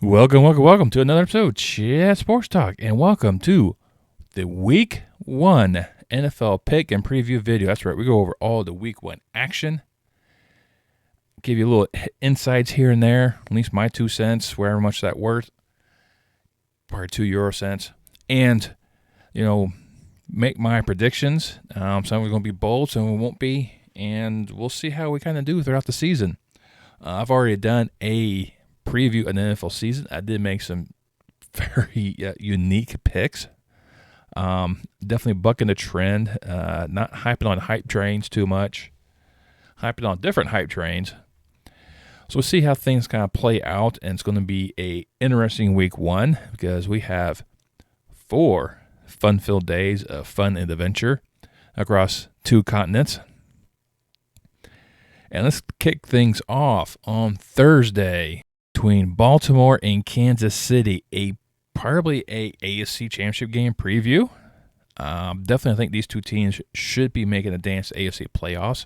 Welcome to another episode of Chat Sports Talk, and welcome to the Week 1 NFL pick and preview video. That's right, we go over all the Week 1 action, give you a little insights here and there, at least my 2 cents, wherever much that worth, probably 2 euro cents, and, make my predictions. Some are going to be bold, some won't be, and we'll see how we kind of do throughout the season. I've already done a preview an NFL season. I did make some very unique picks. Definitely bucking the trend. Not hyping on hype trains too much. Hyping on different hype trains. So we'll see how things kind of play out, and it's going to be a interesting week 1 because we have 4 fun-filled days of fun and adventure across 2 continents. And let's kick things off on Thursday between Baltimore and Kansas City, probably a AFC Championship game preview. Definitely, I think these 2 teams should be making a dance to AFC playoffs.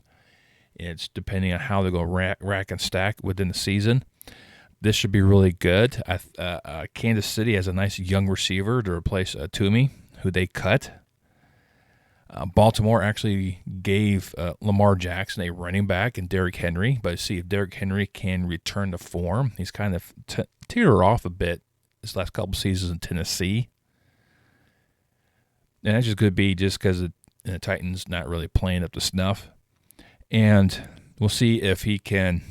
It's depending on how they go rack and stack within the season. This should be really good. Kansas City has a nice young receiver to replace Toomey, who they cut. Baltimore actually gave Lamar Jackson a running back and Derrick Henry, but see if Derrick Henry can return to form. He's kind of teetered off a bit this last couple seasons in Tennessee. And that just could be just because the Titans not really playing up to snuff. And we'll see if he can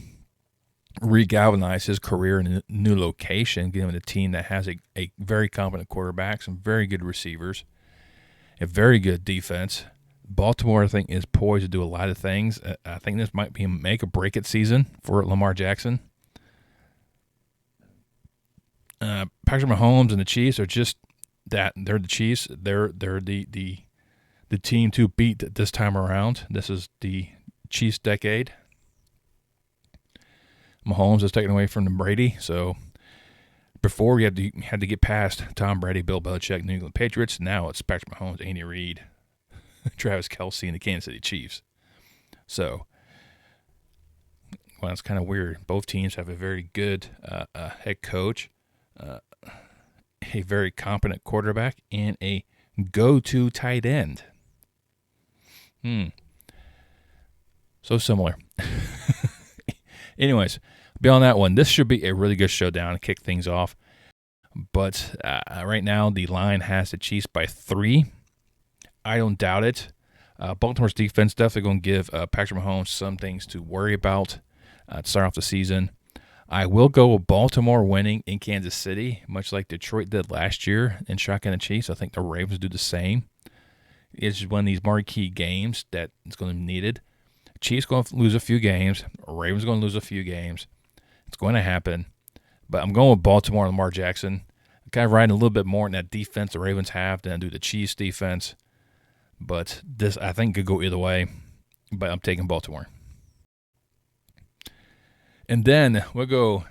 regalvanize his career in a new location, given a team that has a very competent quarterback, some very good receivers, a very good defense. Baltimore, I think, is poised to do a lot of things. I think this might be a make-or-break-it season for Lamar Jackson. Patrick Mahomes and the Chiefs are just that. They're the Chiefs. They're the team to beat this time around. This is the Chiefs' decade. Mahomes is taken away from the Brady, so before we had to get past Tom Brady, Bill Belichick, New England Patriots. Now it's Patrick Mahomes, Andy Reid, Travis Kelce, and the Kansas City Chiefs. So, it's kind of weird. Both teams have a very good head coach, a very competent quarterback, and a go-to tight end. So similar. Anyways, beyond that one, this should be a really good showdown to kick things off. But right now, the line has the Chiefs by 3. I don't doubt it. Baltimore's defense definitely going to give Patrick Mahomes some things to worry about to start off the season. I will go with Baltimore winning in Kansas City, much like Detroit did last year in shotgun the Chiefs. I think the Ravens do the same. It's just one of these marquee games that is going to be needed. Chiefs going to lose a few games. Ravens going to lose a few games. It's going to happen. But I'm going with Baltimore and Lamar Jackson. I'm kind of riding a little bit more in that defense the Ravens have than I do the Chiefs defense. But this, I think, could go either way. But I'm taking Baltimore. And then we'll go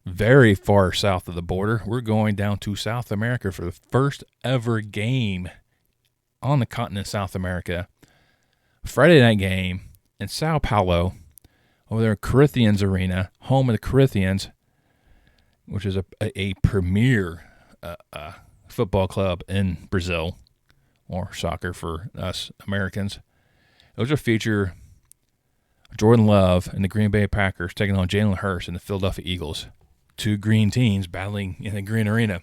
very far south of the border. We're going down to South America for the first ever game on the continent of South America. Friday night game in Sao Paulo, over there at Corinthians Arena, home of the Corinthians, which is a premier football club in Brazil, or soccer for us Americans. It was a feature Jordan Love and the Green Bay Packers taking on Jalen Hurts and the Philadelphia Eagles. 2 green teams battling in the green arena.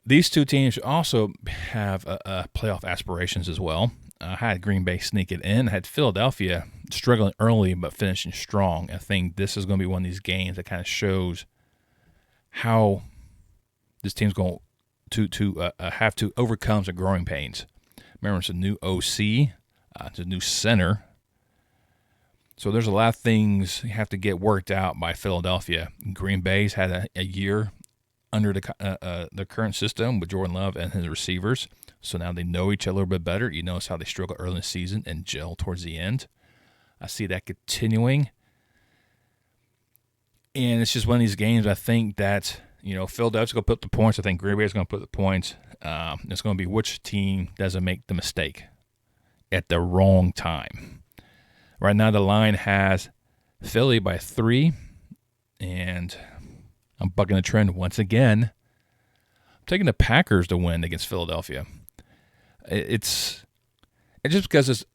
These 2 teams also have playoff aspirations as well. I had Green Bay sneaking in. I had Philadelphia struggling early but finishing strong. I think this is going to be one of these games that kind of shows how this team's going to have to overcome some growing pains. Remember, it's a new OC. It's a new center. So there's a lot of things you have to get worked out by Philadelphia. Green Bay's had a year under the current system with Jordan Love and his receivers. So now they know each other a little bit better. You notice how they struggle early in the season and gel towards the end. I see that continuing. And it's just one of these games, I think, that, Philadelphia's going to put the points. I think Green Bay's going to put the points. It's going to be which team doesn't make the mistake at the wrong time. Right now the line has Philly by 3. and I'm bucking the trend once again. I'm taking the Packers to win against Philadelphia. It's just because it's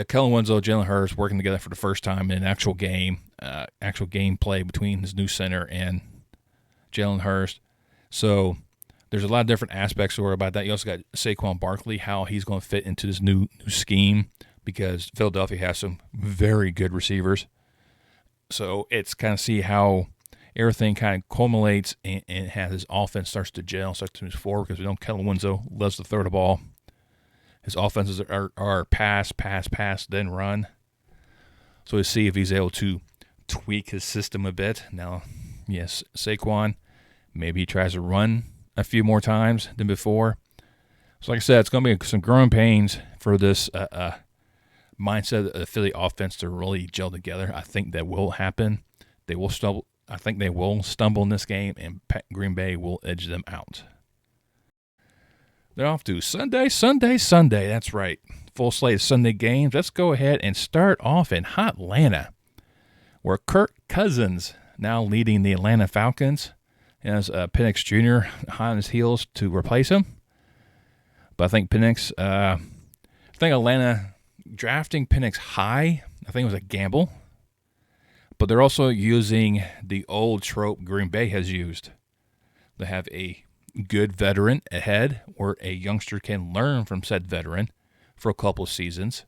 Kellen Winslow, Jalen Hurts working together for the first time in an actual game play between his new center and Jalen Hurts. So there's a lot of different aspects to worry about that. You also got Saquon Barkley, how he's going to fit into this new scheme, because Philadelphia has some very good receivers. So it's kind of see how everything kind of culminates and has his offense starts to gel, starts to move forward, because we know Kellen Winslow loves to throw the ball. His offenses are pass, then run. So we'll see if he's able to tweak his system a bit. Now, yes, Saquon, maybe he tries to run a few more times than before. So like I said, it's going to be some growing pains for this mindset of the Philly offense to really gel together. I think that will happen. They will stumble. I think they will stumble in this game, and Green Bay will edge them out. They're off to Sunday. That's right. Full slate of Sunday games. Let's go ahead and start off in hot Atlanta, where Kirk Cousins now leading the Atlanta Falcons. Has Penix Jr. on his heels to replace him. But I think Atlanta drafting Penix high, I think it was a gamble. But they're also using the old trope Green Bay has used. They have a good veteran ahead, where a youngster can learn from said veteran for a couple of seasons.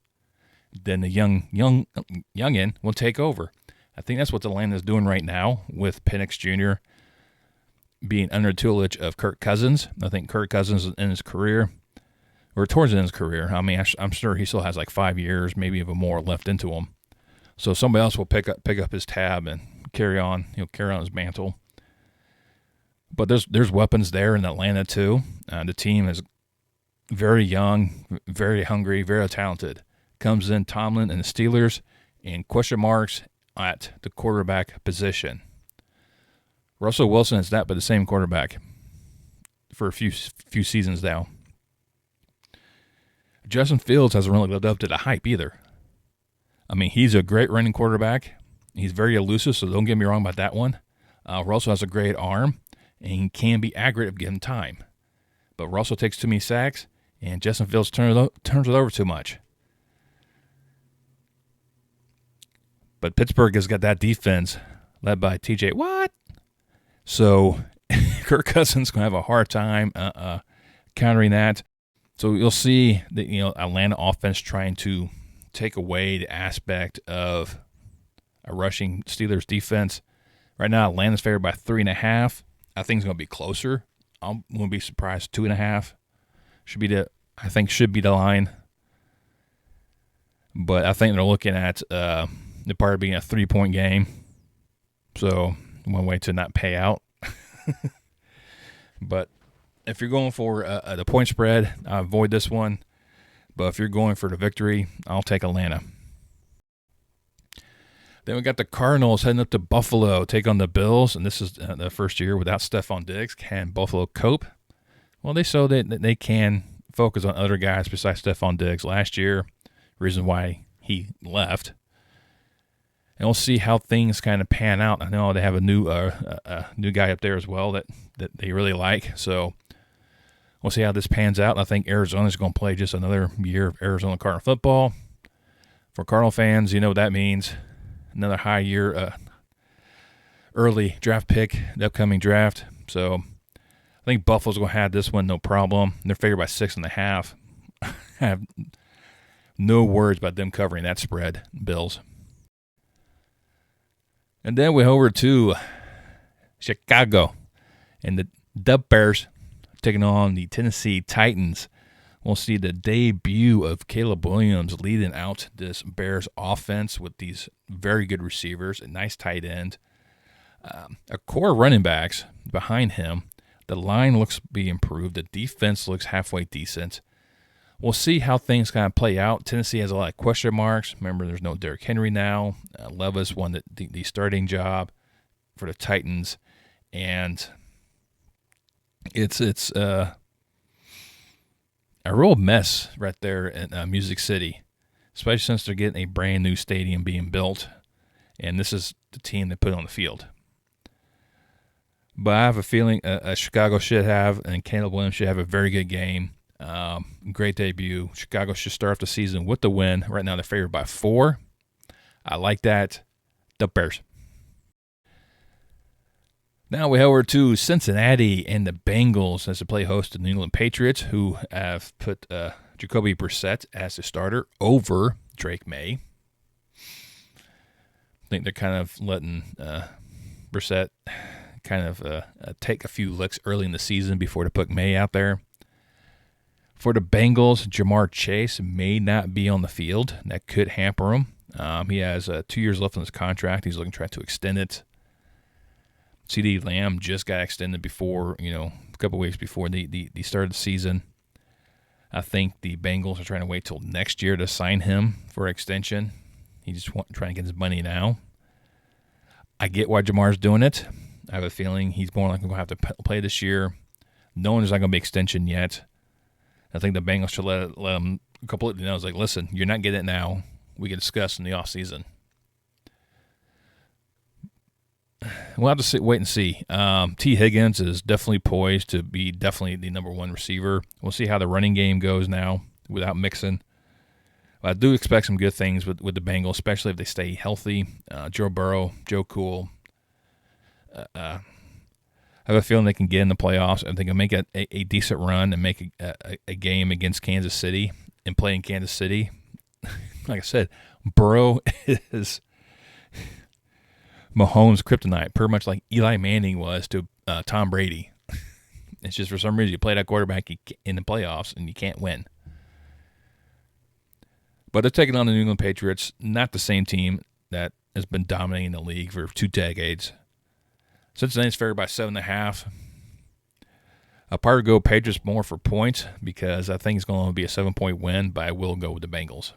Then the youngin will take over. I think that's what Atlanta is doing right now with Penix Jr. being under the tutelage of Kirk Cousins. I think Kirk Cousins in his career, or towards the end of his career, I mean, I'm sure he still has like 5 years, maybe even more left into him. So somebody else will pick up his tab and carry on. He'll carry on his mantle. But there's weapons there in Atlanta too. The team is very young, very hungry, very talented. Comes in Tomlin and the Steelers, and question marks at the quarterback position. Russell Wilson is that, but the same quarterback for a few seasons now. Justin Fields hasn't really lived up to the hype either. I mean, he's a great running quarterback. He's very elusive, so don't get me wrong about that one. Russell has a great arm, and he can be accurate if given time. But Russell takes too many sacks, and Justin Fields turns it over too much. But Pittsburgh has got that defense led by TJ Watt. So Kirk Cousins is going to have a hard time countering that. So you'll see the Atlanta offense trying to take away the aspect of a rushing Steelers defense. Right now, Atlanta's favored by 3.5. I think it's going to be closer. I wouldn't be surprised. 2.5 should be the line. But I think they're looking at the part being a 3-point game. So one way to not pay out. But if you're going for the point spread, I avoid this one. But if you're going for the victory, I'll take Atlanta. Then we got the Cardinals heading up to Buffalo, take on the Bills. And this is the first year without Stephon Diggs. Can Buffalo cope? Well, they showed that they can focus on other guys besides Stephon Diggs. Last year, reason why he left. And we'll see how things kind of pan out. I know they have a new guy up there as well that they really like. So we'll see how this pans out. I think Arizona's going to play just another year of Arizona Cardinal football. For Cardinal fans, you know what that means. Another high year, early draft pick, the upcoming draft. So I think Buffalo's going to have this one no problem. They're favored by 6.5. I have no words about them covering that spread, Bills. And then we over to Chicago and the Bears taking on the Tennessee Titans. We'll see the debut of Caleb Williams leading out this Bears offense with these very good receivers, a nice tight end, a core running backs behind him. The line looks to be improved. The defense looks halfway decent. We'll see how things kind of play out. Tennessee has a lot of question marks. Remember, there's no Derrick Henry now. Levis won the starting job for the Titans, and it's a real mess right there in Music City, especially since they're getting a brand new stadium being built, and this is the team they put on the field. But I have a feeling Chicago should have, and Caleb Williams should have a very good game. Great debut. Chicago should start off the season with the win. Right now they're favored by 4. I like that. The Bears. Now we head over to Cincinnati and the Bengals as they play host to the New England Patriots, who have put Jacoby Brissett as the starter over Drake May. I think they're kind of letting Brissett kind of take a few licks early in the season before they put May out there. For the Bengals, Jamar Chase may not be on the field. That could hamper him. He has 2 years left on his contract. He's looking to try to extend it. CD Lamb just got extended before, a couple weeks before the start of the season. I think the Bengals are trying to wait till next year to sign him for extension. He's just trying to get his money now. I get why Jamar's doing it. I have a feeling he's more likely going to have to play this year. No one is not going to be extension yet. I think the Bengals should let him completely know. It's like, listen, you're not getting it now. We can discuss in the offseason. We'll have to wait and see. T. Higgins is definitely poised to be definitely the number 1 receiver. We'll see how the running game goes now without Mixon. But I do expect some good things with the Bengals, especially if they stay healthy. Joe Burrow, Joe Cool. I have a feeling they can get in the playoffs and they can make a decent run and make a game against Kansas City and play in Kansas City. Like I said, Burrow is Mahomes' kryptonite, pretty much like Eli Manning was to Tom Brady. It's just for some reason you play that quarterback in the playoffs and you can't win. But they're taking on the New England Patriots, not the same team that has been dominating the league for 2 decades. Cincinnati's favored by 7.5. I'll probably go Patriots more for points because I think it's going to be a 7-point win, but I will go with the Bengals.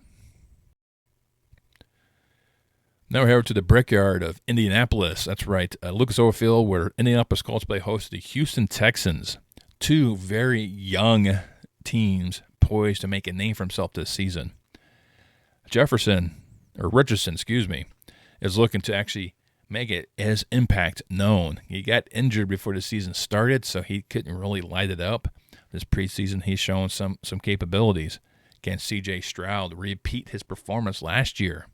Now we're here to the Brickyard of Indianapolis. That's right, Lucas Oil Field, where Indianapolis Colts play host to the Houston Texans. 2 very young teams poised to make a name for himself this season. Richardson, is looking to actually make it his impact known. He got injured before the season started, so he couldn't really light it up. This preseason, he's shown some capabilities. Can C.J. Stroud repeat his performance last year?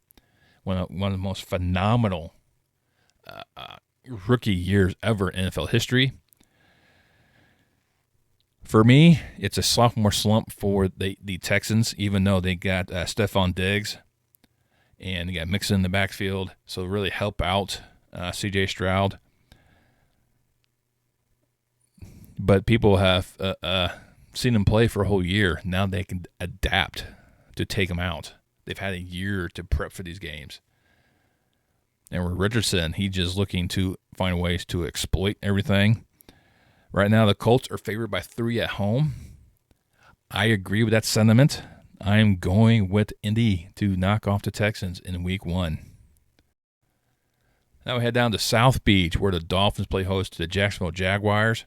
One of the most phenomenal rookie years ever in NFL history. For me, it's a sophomore slump for the Texans, even though they got Stephon Diggs and they got Mixon in the backfield, so really help out C.J. Stroud. But people have seen him play for a whole year. Now they can adapt to take him out. They've had a year to prep for these games. And with Richardson, he's just looking to find ways to exploit everything. Right now, the Colts are favored by 3 at home. I agree with that sentiment. I am going with Indy to knock off the Texans in Week 1. Now we head down to South Beach, where the Dolphins play host to the Jacksonville Jaguars.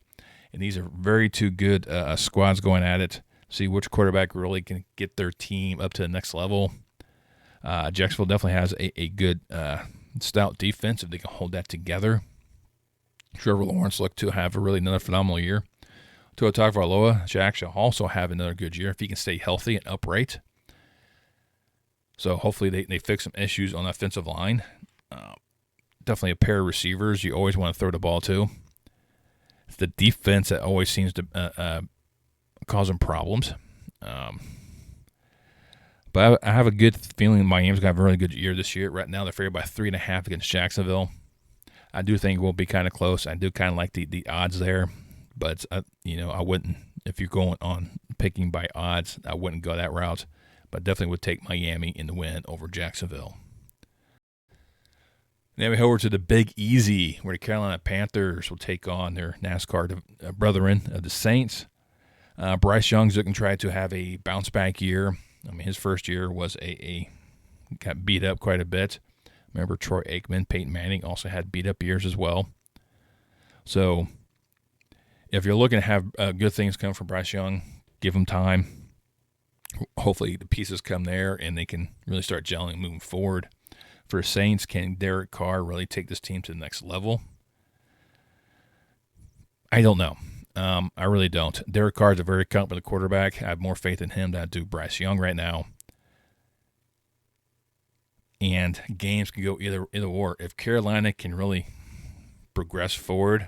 And these are very 2 good squads going at it. See which quarterback really can get their team up to the next level. Jacksonville definitely has a good stout defense if they can hold that together. Trevor Lawrence looked to have another phenomenal year. Tua Tagovailoa should actually also have another good year if he can stay healthy and upright. So hopefully they fix some issues on the offensive line. Definitely a pair of receivers you always want to throw the ball to. It's the defense that always seems to cause them problems. But I have a good feeling Miami's going to have a really good year this year. Right now they're favored by 3.5 against Jacksonville. I do think it will be kind of close. I do kind of like the odds there. But, I wouldn't, if you're going on picking by odds, I wouldn't go that route. But definitely would take Miami in the win over Jacksonville. Then we head over to the Big Easy, where the Carolina Panthers will take on their NASCAR brethren of the Saints. Bryce Young's looking to try to have a bounce-back year. I mean, his first year was got beat up quite a bit. Remember, Troy Aikman, Peyton Manning also had beat-up years as well. So if you're looking to have good things come from Bryce Young, give him time. Hopefully the pieces come there and they can really start gelling and moving forward. For Saints, can Derek Carr really take this team to the next level? I don't know. I really don't. Derek Carr is a very competent quarterback. I have more faith in him than I do Bryce Young right now. And games can go either or. If Carolina can really progress forward,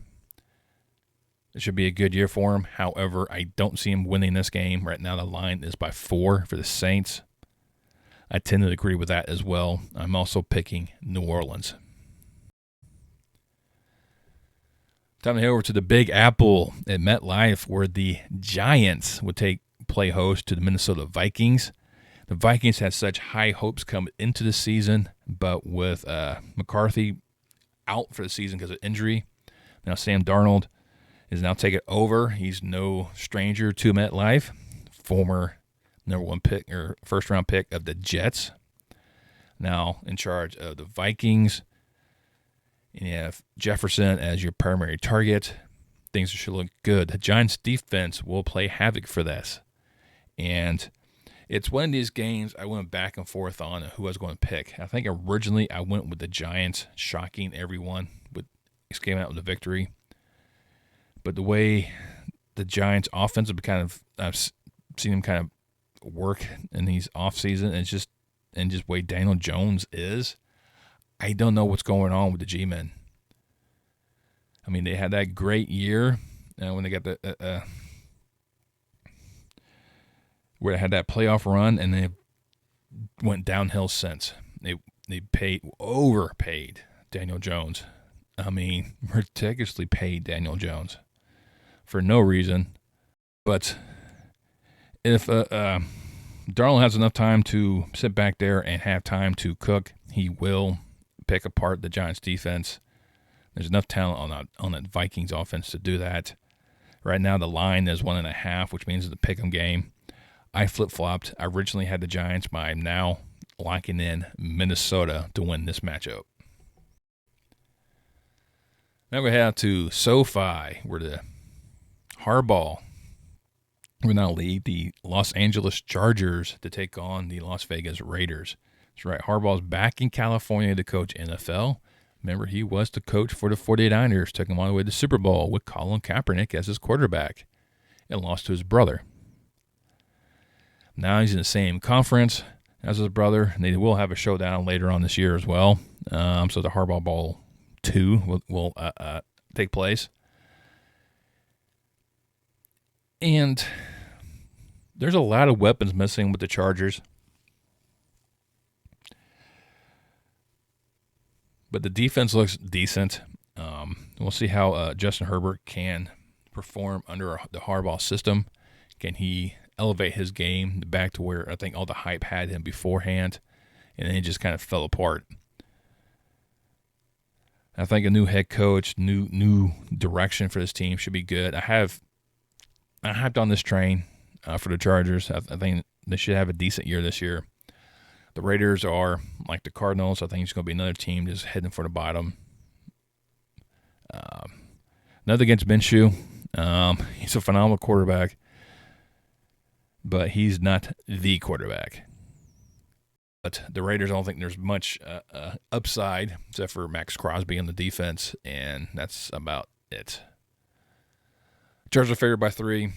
it should be a good year for him. However, I don't see him winning this game. Right now the line is by 4 for the Saints. I tend to agree with that as well. I'm also picking New Orleans. Time to head over to the Big Apple at MetLife, where the Giants would play host to the Minnesota Vikings. The Vikings had such high hopes coming into the season, but with McCarthy out for the season because of injury, now Sam Darnold is now taking over. He's no stranger to MetLife, former number 1 pick or first round pick of the Jets, now in charge of the Vikings. And you have Jefferson as your primary target. Things should look good. The Giants' defense will play havoc for this. And it's one of these games I went back and forth on who I was going to pick. I think originally I went with the Giants, shocking everyone, with escaping out with a victory. But the way the Giants' offense I've seen them kind of work in these offseason, and just way Daniel Jones is, I don't know what's going on with the G-men. I mean, they had that great year when they got the where they had that playoff run, and they went downhill since. They overpaid Daniel Jones. I mean, ridiculously paid Daniel Jones for no reason. But if Darnold has enough time to sit back there and have time to cook, he will pick apart the Giants' defense. There's enough talent on that Vikings offense to do that. Right now, the line is 1.5, which means it's a pick'em game. I flip-flopped. I originally had the Giants, but I'm now locking in Minnesota to win this matchup. Now we head out to SoFi, where the Harbaugh will now lead the Los Angeles Chargers to take on the Las Vegas Raiders. That's right. Harbaugh's back in California to coach NFL. Remember, he was the coach for the 49ers, took him all the way to the Super Bowl with Colin Kaepernick as his quarterback and lost to his brother. Now he's in the same conference as his brother, and they will have a showdown later on this year as well. So the Harbaugh Bowl 2 will take place. And there's a lot of weapons missing with the Chargers. But the defense looks decent. We'll see how Justin Herbert can perform under the Harbaugh system. Can he elevate his game back to where I think all the hype had him beforehand, and then he just kind of fell apart. I think a new head coach, new direction for this team should be good. I hyped on this train for the Chargers. I think they should have a decent year this year. The Raiders are like the Cardinals. I think it's going to be another team just heading for the bottom. Nothing against Minshew. He's a phenomenal quarterback, but he's not the quarterback. But the Raiders, I don't think there's much upside except for Max Crosby on the defense, and that's about it. Chargers are favored by 3.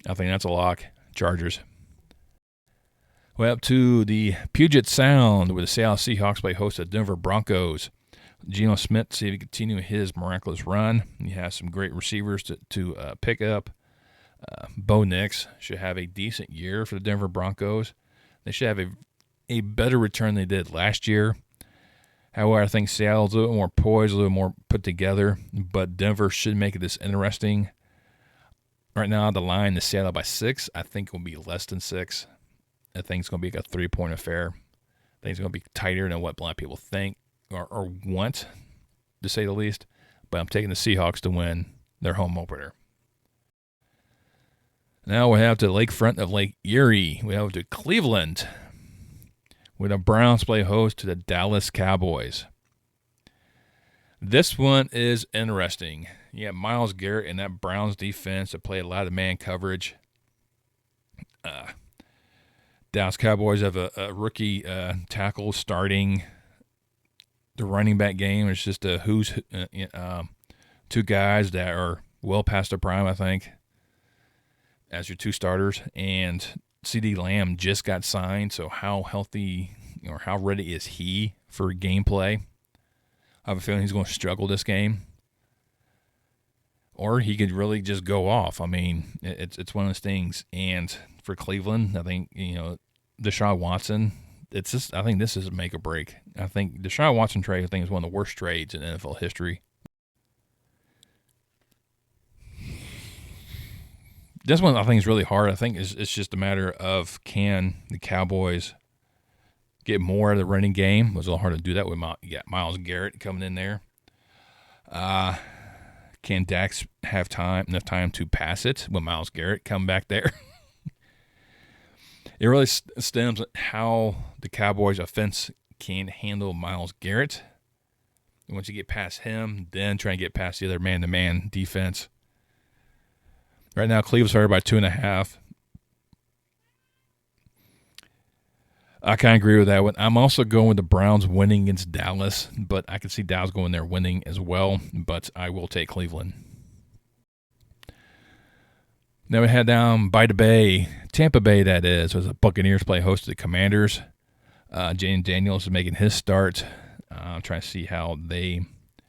I think that's a lock. Chargers. Way up to the Puget Sound, where the Seattle Seahawks play host to the Denver Broncos. Geno Smith, see if he can continue his miraculous run. He has some great receivers to pick up. Bo Nix should have a decent year for the Denver Broncos. They should have a better return than they did last year. However, I think Seattle's a little more poised, a little more put together, but Denver should make this interesting. Right now, the line is Seattle by 6. I think it will be less than 6. I think it's going to be like a 3-point affair. I think it's going to be tighter than what black people think or want, to say the least. But I'm taking the Seahawks to win their home opener. Now we have to the lakefront of Lake Erie. We have to Cleveland, where the Browns play host to the Dallas Cowboys. This one is interesting. You have Myles Garrett and that Browns defense that play a lot of man coverage. Dallas Cowboys have a rookie tackle starting the running back game. It's just two guys that are well past their prime, I think, as your two starters. And CD Lamb just got signed, so how healthy or how ready is he for gameplay? I have a feeling he's going to struggle this game. Or he could really just go off. I mean, it's one of those things. And for Cleveland, I think, Deshaun Watson, I think this is a make or break. I think Deshaun Watson trade, I think, is one of the worst trades in NFL history. This one I think is really hard. I think it's just a matter of, can the Cowboys get more out of the running game? It was a little hard to do that with Myles Garrett coming in there. Can Dax have enough time to pass it when Myles Garrett come back there? It really stems how the Cowboys offense can handle Myles Garrett. And once you get past him, then try and get past the other man-to-man defense. Right now, Cleveland's started by 2.5. I kind of agree with that one. I'm also going with the Browns winning against Dallas, but I can see Dallas going there winning as well, but I will take Cleveland. Then we head down by the Bay, Tampa Bay, that is. As the Buccaneers play host to the Commanders. Jane Daniels is making his start. I'm trying to see how they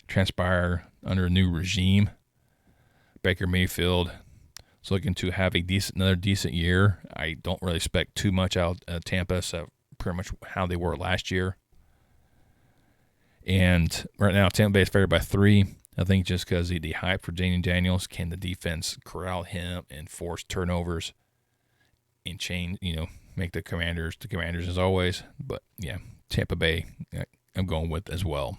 transpire under a new regime. Baker Mayfield is looking to have another decent year. I don't really expect too much out of Tampa, so pretty much how they were last year. And right now, Tampa Bay is favored by 3. I think just because the hype for Jane Daniels, can the defense corral him and force turnovers and change, make the Commanders as always. But yeah, Tampa Bay I'm going with as well.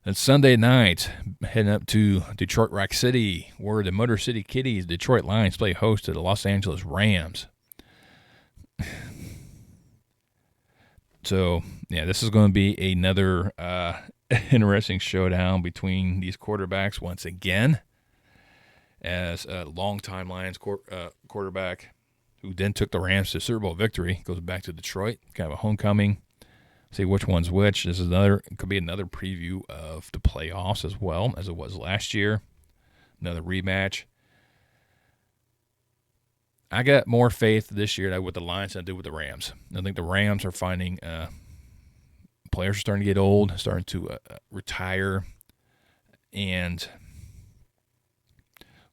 And Sunday night, heading up to Detroit Rock City, where the Motor City Kitties, Detroit Lions, play host to the Los Angeles Rams. So, yeah, this is going to be another interesting showdown between these quarterbacks once again, as a longtime Lions quarterback who then took the Rams to Super Bowl victory goes back to Detroit, kind of a homecoming. See which one's which. Could be another preview of the playoffs as well as it was last year. Another rematch. I got more faith this year with the Lions than I do with the Rams. I think the Rams are finding players are starting to get old, starting to retire, and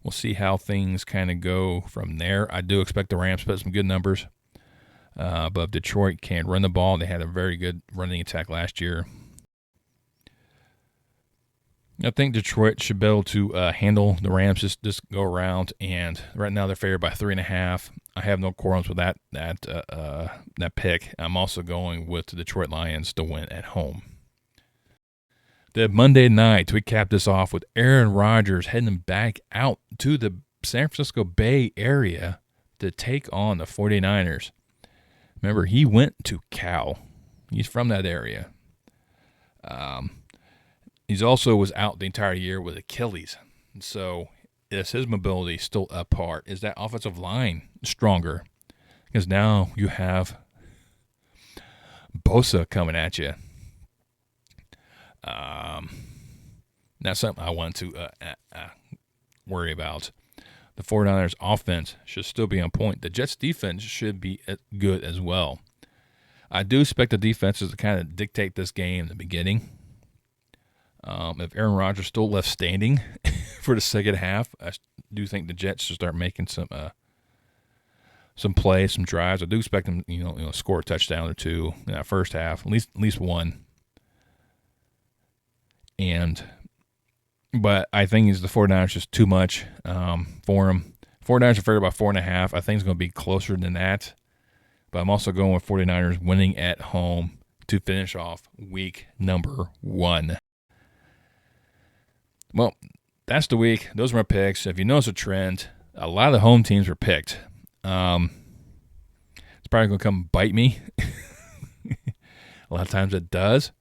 we'll see how things kind of go from there. I do expect the Rams to put some good numbers. But if Detroit can run the ball, they had a very good running attack last year. I think Detroit should be able to handle the Rams this go around, and right now they're favored by 3.5. I have no quarrels with that pick. I'm also going with the Detroit Lions to win at home. The Monday night, we cap this off with Aaron Rodgers heading back out to the San Francisco Bay Area to take on the 49ers. Remember, he went to Cal. He's from that area. He's also was out the entire year with Achilles. So is his mobility still up part? Is that offensive line stronger? Because now you have Bosa coming at you. That's something I want to worry about. The 49ers offense should still be on point. The Jets defense should be good as well. I do expect the defenses to kind of dictate this game in the beginning. If Aaron Rodgers still left standing for the second half, I do think the Jets should start making some plays, some drives. I do expect them, score a touchdown or two in that first half, at least one. But I think the 49ers just too much for them. 49ers are favored by 4.5. I think it's going to be closer than that. But I'm also going with 49ers winning at home to finish off week number 1. Well, that's the week. Those are my picks. If you notice a trend, a lot of the home teams were picked. It's probably going to come bite me. A lot of times it does.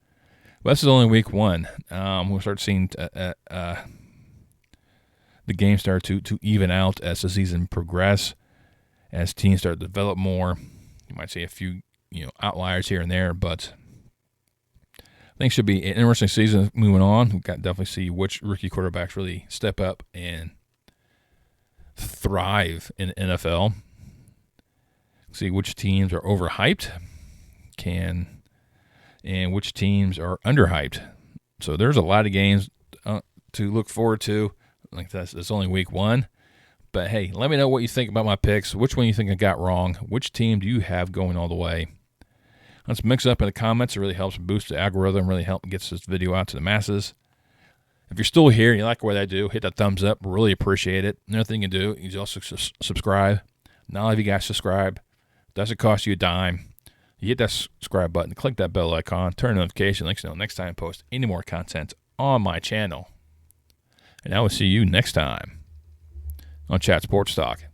But this is only week 1. We'll start seeing the game start to even out as the season progresses, as teams start to develop more. You might see a few outliers here and there, but think it should be an interesting season moving on. We've got to definitely see which rookie quarterbacks really step up and thrive in the NFL. See which teams are overhyped and which teams are underhyped. So there's a lot of games to look forward to. Like it's only week 1. But, hey, let me know what you think about my picks. Which one you think I got wrong? Which team do you have going all the way? Let's mix up in the comments. It really helps boost the algorithm, really helps get this video out to the masses. If you're still here and you like what I do, hit that thumbs up. Really appreciate it. Another thing you can do is also subscribe. Not all of you guys subscribe. Doesn't cost you a dime. You hit that subscribe button, click that bell icon, turn notification links to know next time I post any more content on my channel. And I will see you next time on Chat Sports Talk.